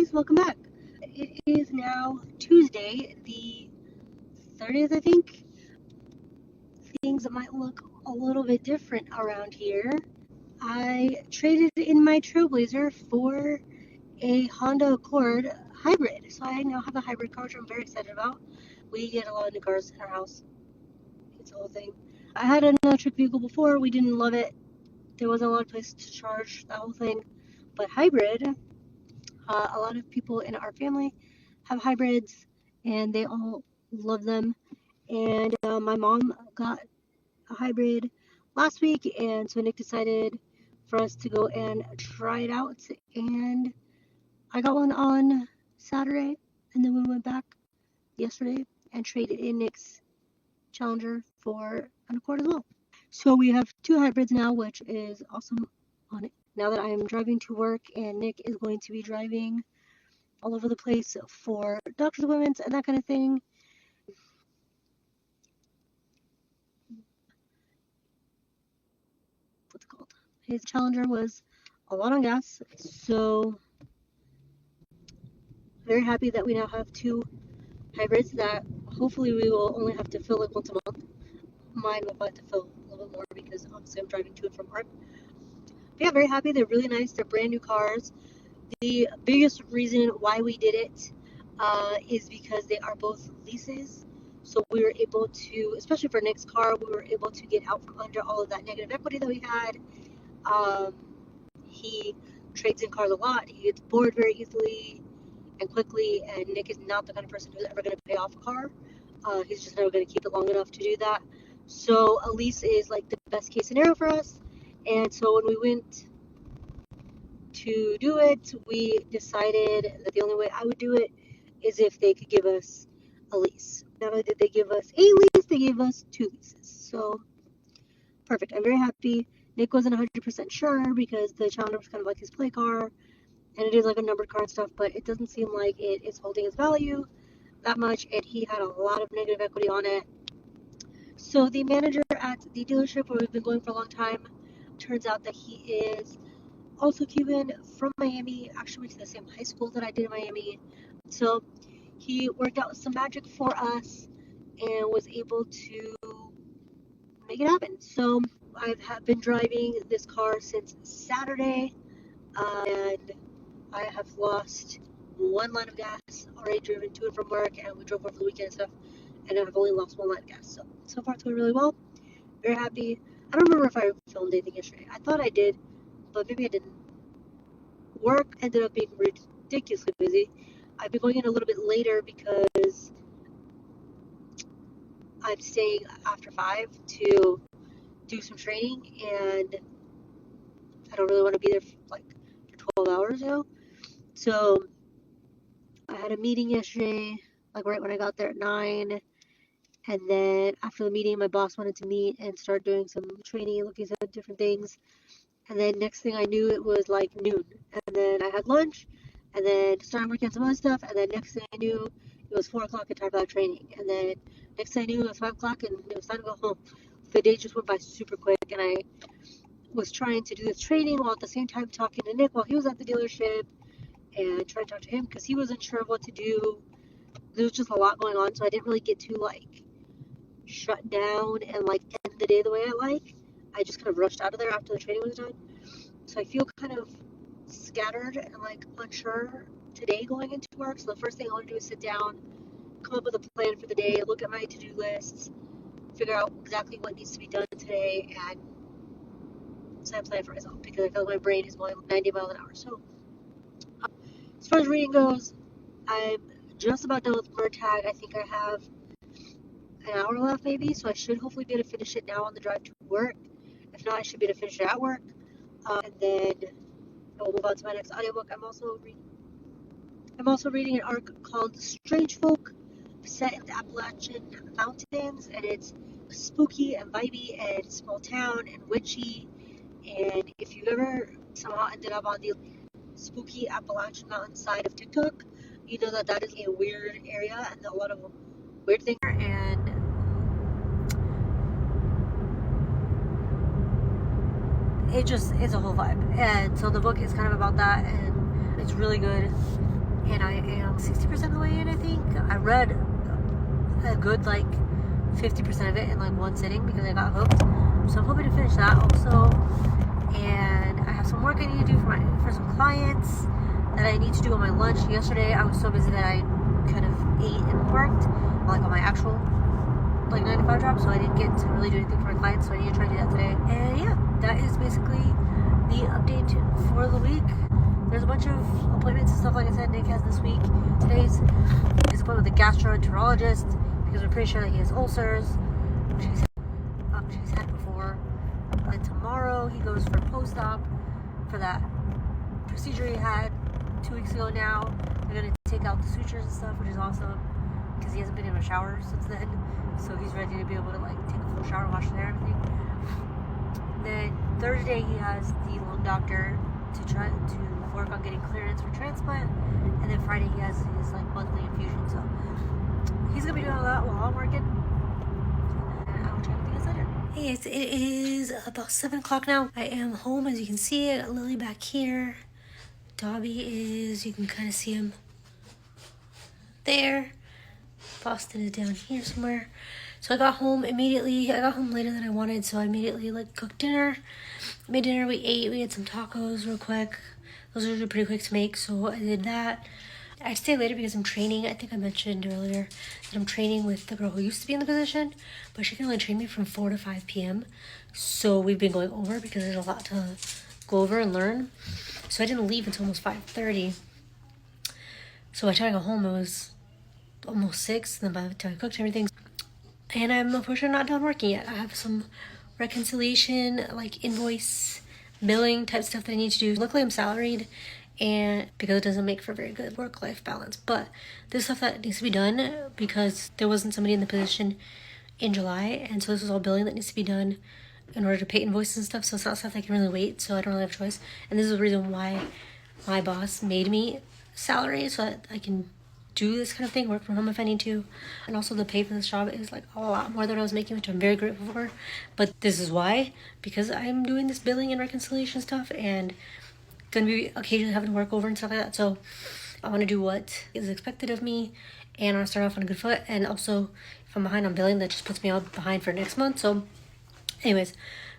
guys, welcome back. It is now Tuesday, the 30th, I think. Things might look a little bit different around here. I traded in my Trailblazer for a Honda Accord hybrid. So I now have a hybrid car, which I'm very excited about. We get a lot of new cars in our house. It's a whole thing. I had an electric vehicle before. We didn't love it. There wasn't a lot of place to charge, that whole thing. But hybrid, a lot of people in our family have hybrids, and they all love them. And my mom got a hybrid last week, and so Nick decided for us to go and try it out. And I got one on Saturday, and then we went back yesterday and traded in Nick's Challenger for an Accord as well. So we have two hybrids now, which is awesome on it. Now that I am driving to work, and Nick is going to be driving all over the place for doctor's appointments and that kind of thing. What's it called? His Challenger was a lot on gas, so very happy that we now have two hybrids that hopefully we will only have to fill like once a month. Mine will have to fill a little bit more because obviously I'm driving to and from work. But yeah, very happy. They're really nice. They're brand new cars. The biggest reason why we did it is because they are both leases. So we were able to, especially for Nick's car, we were able to get out from under all of that negative equity that we had. He trades in cars a lot. He gets bored very easily and quickly, and Nick is not the kind of person who's ever going to pay off a car. He's just never going to keep it long enough to do that. So a lease is like the best case scenario for us. And so when we went to do it, we decided that the only way I would do it is if they could give us a lease. Not only did they give us a lease, they gave us two leases. So perfect. I'm very happy. Nick wasn't 100% sure because the Challenger was kind of like his play car, and it is like a numbered car and stuff, but it doesn't seem like it is holding its value that much, and he had a lot of negative equity on it. So the manager at the dealership where we've been going for a long time, turns out that he is also Cuban from Miami, actually went to the same high school that I did in Miami. So he worked out some magic for us and was able to make it happen. So I've been driving this car since Saturday, and I have lost one line of gas, already driven to and from work, and we drove over the weekend and stuff, and I've only lost one line of gas. So far it's going really well. Very happy. I don't remember if I filmed anything yesterday. I thought I did, but maybe I didn't. Work ended up being ridiculously busy. I've been going in a little bit later because I'm staying after 5 to do some training, and I don't really want to be there for 12 hours, So I had a meeting yesterday, like right when I got there at 9, and then after the meeting, my boss wanted to meet and start doing some training and looking at different things. And then next thing I knew, it was like noon. And then I had lunch, and then started working on some other stuff. And then next thing I knew, it was 4 o'clock and time for that training. And then next thing I knew, it was 5 o'clock and it was time to go home. The day just went by super quick, and I was trying to do this training while at the same time talking to Nick while he was at the dealership and trying to talk to him because he wasn't sure of what to do. There was just a lot going on, so I didn't really get to shut down and end the day the way I like. I just kind of rushed out of there after the training was done. So I feel kind of scattered and unsure today going into work. So the first thing I want to do is sit down, come up with a plan for the day, look at my to-do lists, figure out exactly what needs to be done today, and set a plan for myself because I feel like my brain is going 90 miles an hour. So as far as reading goes, I'm just about done with Bird Tag. I think I have an hour left maybe, so I should hopefully be able to finish it now on the drive to work. If not, I should be able to finish it at work. And then I will move on to my next audiobook. I'm also reading an arc called Strange Folk, set in the Appalachian Mountains, and it's spooky and vibey and small town and witchy. And if you've ever somehow ended up on the spooky Appalachian Mountain side of TikTok, you know that is a weird area and a lot of weird things. And it's a whole vibe. And so the book is kind of about that, and it's really good. and I am 60% of the way in, I think. I read a good like 50% of it in like one sitting because I got hooked. So I'm hoping to finish that also. And I have some work I need to do for some clients that I need to do on my lunch. Yesterday I was so busy that I kind of ate and worked like on my actual like 9 to 5 job, so I didn't get to really do anything for my clients, so I need to try to do that today. And yeah, that is basically the update for the week. There's a bunch of appointments and stuff, like I said, Nick has this week. Today's his appointment with a gastroenterologist because we're pretty sure that he has ulcers, which he's had before. And tomorrow he goes for post-op for that procedure he had 2 weeks ago now. They're going to take out the sutures and stuff, which is awesome because he hasn't been in a shower since then. So he's ready to be able to like take a full shower, wash their everything. Then Thursday he has the lung doctor to try to work on getting clearance for transplant, and then Friday he has his like monthly infusion. So he's gonna be doing all that while I'm working, and I will try to get us later. Hey, it is about 7 o'clock now. I am home, as you can see. I got Lily back here. Dobby is, you can kind of see him there. Boston is down here somewhere. So I got home immediately. I got home later than I wanted, so I immediately like cooked dinner. Made dinner, we ate, we had some tacos real quick. Those are pretty quick to make, so I did that. I stayed later because I'm training. I think I mentioned earlier that I'm training with the girl who used to be in the position, but she can only train me from 4 to 5 p.m. So we've been going over because there's a lot to go over and learn. So I didn't leave until almost 5:30. So by the time I got home, it was almost 6, and then by the time I cooked everything. And I'm unfortunately not done working yet. I have some reconciliation, like invoice, billing type stuff that I need to do. Luckily I'm salaried, and because it doesn't make for very good work-life balance. But this stuff that needs to be done because there wasn't somebody in the position in July, and so this is all billing that needs to be done in order to pay invoices and stuff. So it's not stuff that can really wait, so I don't really have a choice. And this is the reason why my boss made me salary, so that I can do this kind of thing, work from home if I need to. And also the pay for this job is like a lot more than I was making, which I'm very grateful for. But this is why, because I'm doing this billing and reconciliation stuff and gonna be occasionally having to work over and stuff like that. So I want to do what is expected of me, and I want to start off on a good foot. And also, if I'm behind on billing, that just puts me out behind for next month. So anyways,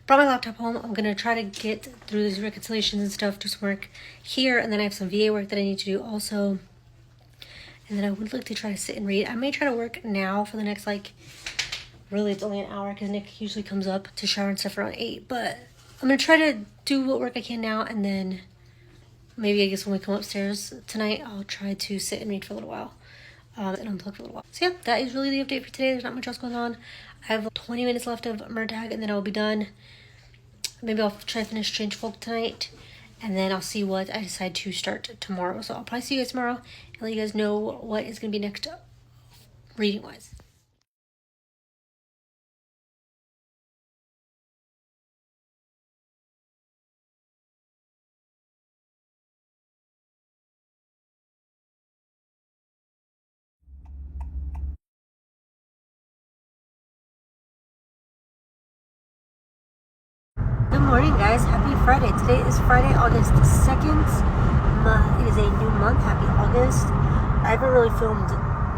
brought my laptop home. I'm gonna try to get through these reconciliations and stuff, do some work here, and then I have some VA work that I need to do also. And then I would like to try to sit and read. I may try to work now for the next, like, really it's only an hour because Nick usually comes up to shower and stuff around 8. But I'm going to try to do what work I can now, and then maybe I guess when we come upstairs tonight, I'll try to sit and read for a little while and unplug for a little while. So yeah, that is really the update for today. There's not much else going on. I have 20 minutes left of Murtag, and then I'll be done. Maybe I'll try to finish Strange Folk tonight, and then I'll see what I decide to start tomorrow. So I'll probably see you guys tomorrow and let you guys know what is going to be next reading-wise. Good morning, guys. Happy Friday. Today is Friday, August 2nd. It is a new month. Happy August. I haven't really filmed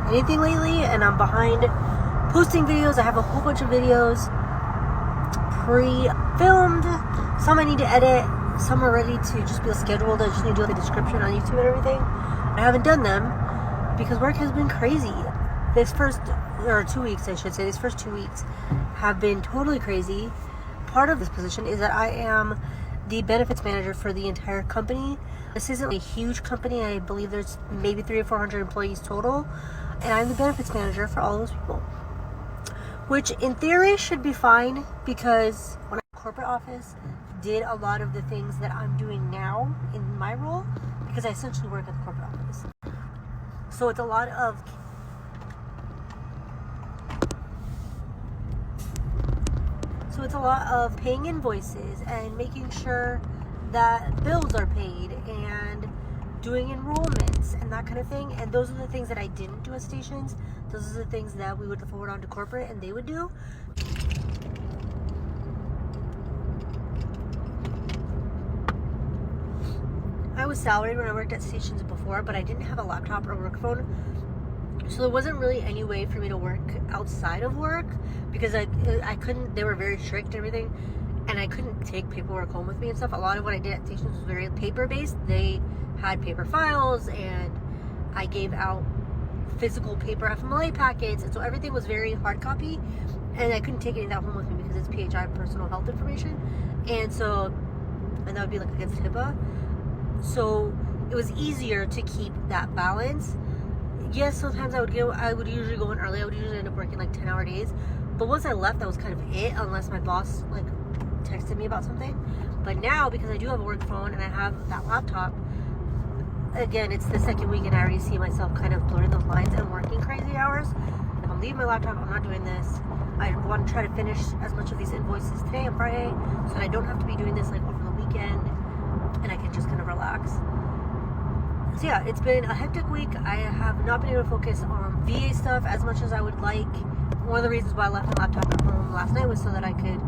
anything lately, and I'm behind posting videos. I have a whole bunch of videos pre-filmed. Some I need to edit. Some are ready to just be scheduled. I just need to do the description on YouTube and everything. I haven't done them because work has been crazy. These first 2 weeks, I should say, these first 2 weeks have been totally crazy. Part of this position is that I am the benefits manager for the entire company. This isn't a huge company. I believe there's maybe 300 or 400 employees total, and I'm the benefits manager for all those people, which in theory should be fine because when I corporate office did a lot of the things that I'm doing now in my role, because I essentially work at the corporate office. So it's a lot of paying invoices and making sure that bills are paid and doing enrollments and that kind of thing. And those are the things that I didn't do at stations. Those are the things that we would forward on to corporate and they would do. I was salaried when I worked at stations before, but I didn't have a laptop or work phone. So there wasn't really any way for me to work outside of work because I couldn't, they were very strict and everything, and I couldn't take paperwork home with me and stuff. A lot of what I did at stations was very paper-based. They had paper files, and I gave out physical paper FMLA packets, and so everything was very hard copy, and I couldn't take any of that home with me because it's PHI, personal health information, and that would be like against HIPAA. So it was easier to keep that balance. Yes, sometimes I would usually go in early. I would usually end up working like 10-hour days, but once I left, that was kind of it, unless my boss like texted me about something. But now, because I do have a work phone and I have that laptop, again, it's the second week and I already see myself kind of blurring those lines and working crazy hours. I'm leaving my laptop. I'm not doing this. I want to try to finish as much of these invoices today on Friday so that I don't have to be doing this like over the weekend and I can just kind of relax. So yeah, it's been a hectic week. I have not been able to focus on VA stuff as much as I would like. One of the reasons why I left my laptop at home last night was so that I could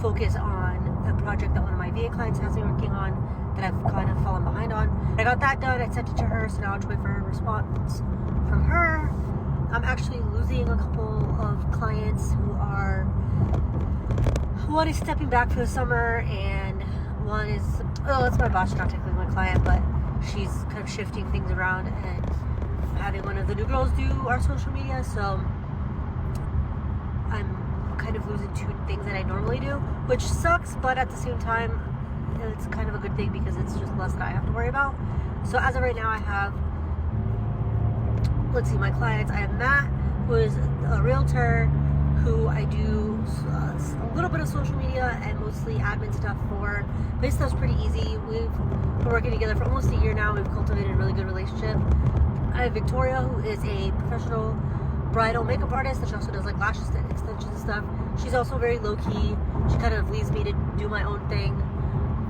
focus on a project that one of my VA clients has me working on that I've kind of fallen behind on. I got that done. I sent it to her, so now I'll wait for her response from her. I'm actually losing a couple of clients one is stepping back for the summer, and one is, it's my boss, not technically my client, but she's kind of shifting things around and having one of the new girls do our social media, so I'm kind of losing two things that I normally do, which sucks, but at the same time, it's kind of a good thing because it's just less that I have to worry about. So as of right now, I have, my clients. I have Matt, who is a realtor, who I do a little bit of social media and mostly admin stuff for. But his stuff's pretty easy. We've been working together for almost a year now. We've cultivated a really good relationship. I have Victoria, who is a professional bridal makeup artist, and she also does like lash extensions and stuff. She's also very low-key. She kind of leaves me to do my own thing.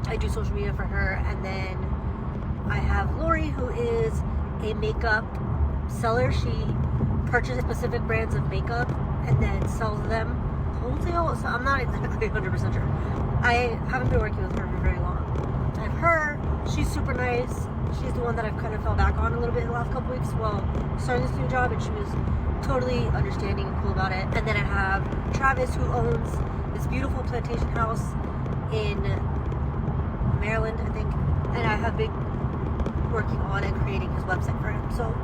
I do social media for her. And then I have Lori, who is a makeup seller. She purchases specific brands of makeup and then sells them wholesale. So I'm not exactly 100% sure. I haven't been working with her for very long. I have her. She's super nice. She's the one that I've kind of fell back on a little bit in the last couple weeks while starting this new job, and she was totally understanding and cool about it. And then I have Travis, who owns this beautiful plantation house in Maryland, I think, and I have been working on and creating his website for him. So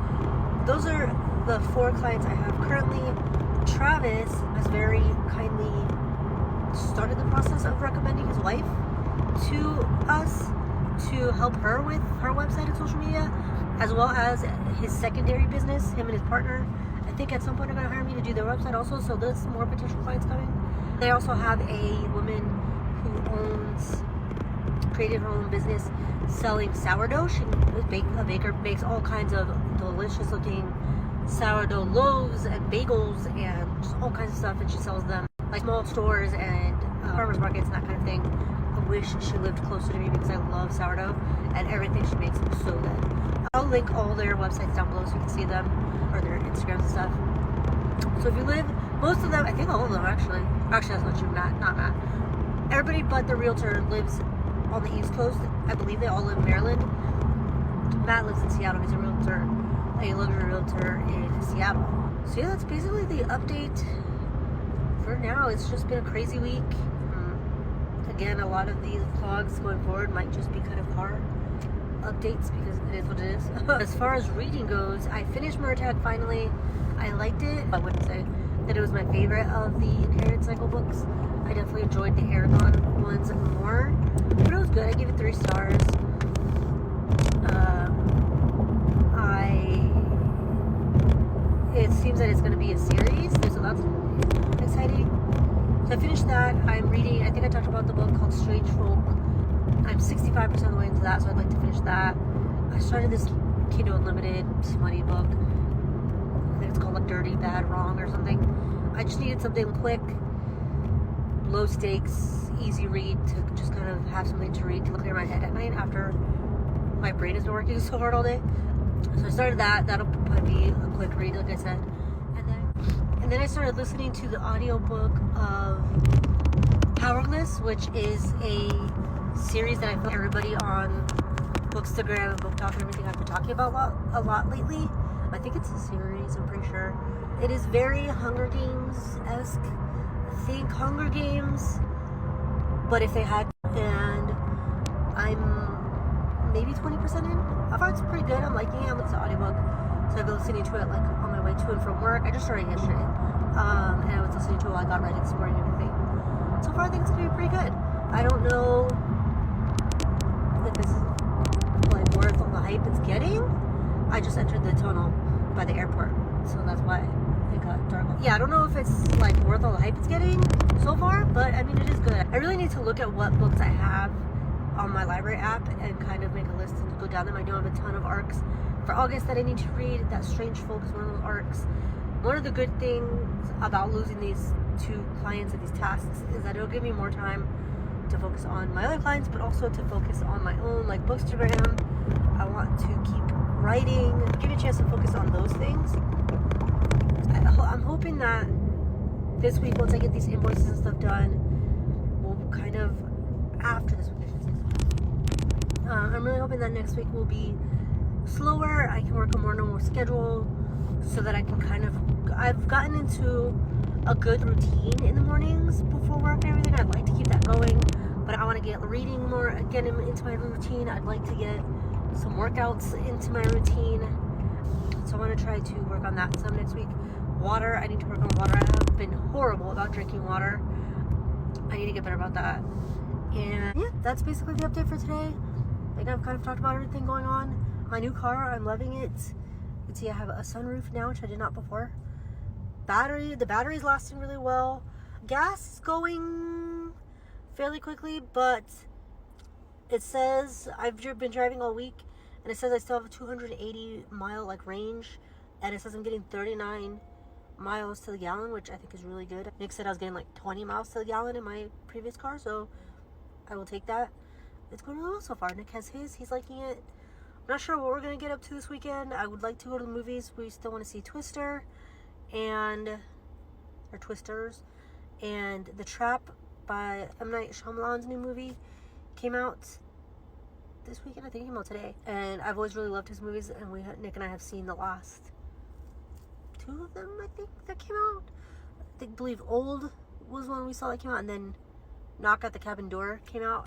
those are the 4 clients I have currently. Travis has very kindly started the process of recommending his wife to us to help her with her website and social media, as well as his secondary business. Him and his partner, I think at some point are going to hire me to do their website also, so there's more potential clients coming. They also have a woman who created her own business selling sourdough. She is a baker, makes all kinds of delicious looking sourdough loaves and bagels and just all kinds of stuff, and she sells them like small stores and farmers markets and that kind of thing. I wish she lived closer to me because I love sourdough, and everything she makes is so good. I'll link all their websites down below so you can see them, or their Instagrams and stuff. So if you live, most of them, I think all of them actually that's not true, not Matt. Everybody but the realtor lives on the East Coast. I believe they all live in Maryland. Matt lives in Seattle. He's a realtor, a luxury realtor in Seattle. So yeah, that's basically the update for now. It's just been a crazy week. Again, a lot of these vlogs going forward might just be kind of car updates because it is what it is. As far as reading goes, I finished Murtagh finally. I liked it. I wouldn't say that it was my favorite of the Inheritance Cycle books. I definitely enjoyed the Aragon ones more, but it was good. I gave it 3 stars. It seems that it's going to be a series, so that's exciting. So I finished that. I'm reading, I think I talked about the book called Strange Folk. I'm 65% of the way into that, so I'd like to finish that. I started this Kindle Unlimited smutty book. I think it's called like Dirty, Bad, Wrong or something. I just needed something quick, low stakes, easy read to just kind of have something to read to clear my head at night after my brain has been working so hard all day. So I started that. That'll probably be a quick read, like I said. And then I started listening to the audiobook of Powerless, which is a series that I feel everybody on Bookstagram and Book Talk and everything I've been talking about a lot lately. I think it's a series, I'm pretty sure. It is very Hunger Games-esque. Think Hunger Games, but if they had, and I'm maybe 20% in. I thought it's pretty good. I'm liking it. I'm listening to audiobook, so I've been listening to it like on my way to and from work. I just started yesterday, and I was listening to it while I got ready this morning and everything. So far, I think it's gonna be pretty good. I don't know if this is like worth all the hype it's getting. I just entered the tunnel by the airport, so that's why it got dark. Yeah, I don't know if it's like worth all the hype it's getting so far, but I mean, it is good. I really need to look at what books I have on my library app and kind of make a list and go down them. I know I have a ton of arcs for August that I need to read. That Strange Folk is one of those arcs. One of the good things about losing these 2 clients and these tasks is that it'll give me more time to focus on my other clients, but also to focus on my own, like Bookstagram. I want to keep writing, give me a chance to focus on those things. I'm hoping that this week, once I get these invoices and stuff done, we'll kind of, after this week, I'm really hoping that next week will be slower. I can work a more normal schedule so that I can kind of, I've gotten into a good routine in the mornings before work and everything. I'd like to keep that going, but I want to get reading more, get into my routine. I'd like to get some workouts into my routine, so I want to try to work on that some next week. Water, I need to work on water. I have been horrible about drinking water. I need to get better about that. And yeah, that's basically the update for today. I think I've kind of talked about everything going on. My new car, I'm loving it. You can see I have a sunroof now, which I did not before. The battery's lasting really well. Gas is going fairly quickly, but it says, I've been driving all week, and it says I still have a 280 mile like range, and it says I'm getting 39 miles to the gallon, which I think is really good. Nick said I was getting like 20 miles to the gallon in my previous car, so I will take that. It's going really well so far. Nick has his, he's liking it. I'm not sure what we're going to get up to this weekend. I would like to go to the movies. We still want to see Twisters, and The Trap by M. Night Shyamalan's new movie came out this weekend. I think it came out today, and I've always really loved his movies, and Nick and I have seen the last 2 of them, I think, that came out. I believe Old was one we saw that came out, and then Knock at the Cabin Door came out.